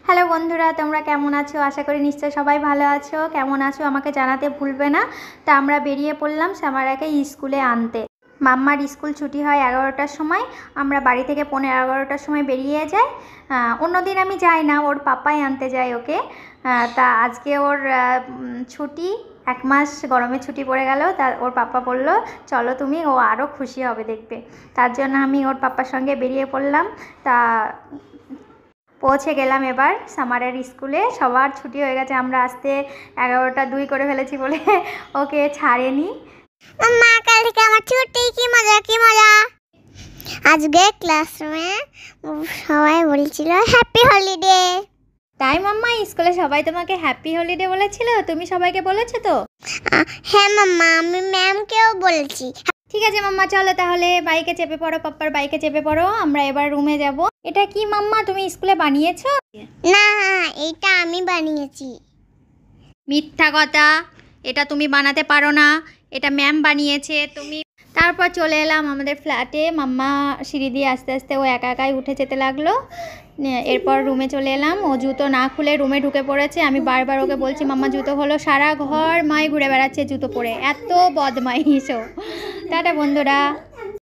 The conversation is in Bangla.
হ্যালো বন্ধুরা, তোমরা কেমন আছো? আশা করি নিশ্চয়ই সবাই ভালো আছো। কেমন আছো আমাকে জানাতে ভুলবে না। তা আমরা বেরিয়ে পড়লাম সামারাকে স্কুলে আনতে। মাম্মার স্কুল ছুটি হয় 11টার সময়। আমরা বাড়ি থেকে 11:15টার সময় বেরিয়ে যাই। অন্যদিন আমি যাই না, ওর পাপাই আনতে যায় ওকে। তা আজকে ওর ছুটি, 1 মাস গরমের ছুটি পড়ে গেল। তা ওর পাপা বলল চলো তুমি, ও আরও খুশি হবে দেখবে। তার জন্য আমি ওর পাপার সঙ্গে বেরিয়ে পড়লাম। তা পৌঁছে গেলাম এবার সামারের স্কুলে। সবার ছুটি হয়ে গেছে, আমরা আসতে 11টা 2 করে ফেলেছি বলে ওকে ছাড়েনি। মা কাল থেকে আমার ছুটি, কি মজা কি মজা। আজকে ক্লাসরুমে সবাই বলছিল হ্যাপি হলিডে। তাই মাম্মা, স্কুলে সবাই তোমাকে হ্যাপি হলিডে বলেছিল? তুমি সবাইকে বলেছো তো? হ্যাঁ মাম্মা, আমি ম্যামকেও বলেছি। ঠিক আছে মাম্মা, চলো তাহলে বাইকে চেপে পড়ো, পাপ্পার বাইকে চেপে পড়ো, আমরা এবার রুমে যাব। এটা কি মাম্মা, তুমি স্কুলে বানিয়েছো? না, এইটা আমি বানিয়েছি। মিথ্যা কথা, এটা তুমি বানাতে পারো না, এটা ম্যাম বানিয়েছে। তুমি তারপর চলে এলাম আমাদের ফ্ল্যাটে। মাম্মা সিঁড়ি দিয়ে আস্তে আস্তে ও একা একাই উঠে যেতে লাগলো। এরপর রুমে চলে এলাম। ও জুতো না খুলে রুমে ঢুকে পড়েছে। আমি বারবার ওকে বলছি মাম্মা জুতো হলো, সারা ঘর মাই ঘুরে বেড়াচ্ছে জুতো পরে, এত বদমাইশ ও। টাটা বন্ধুরা।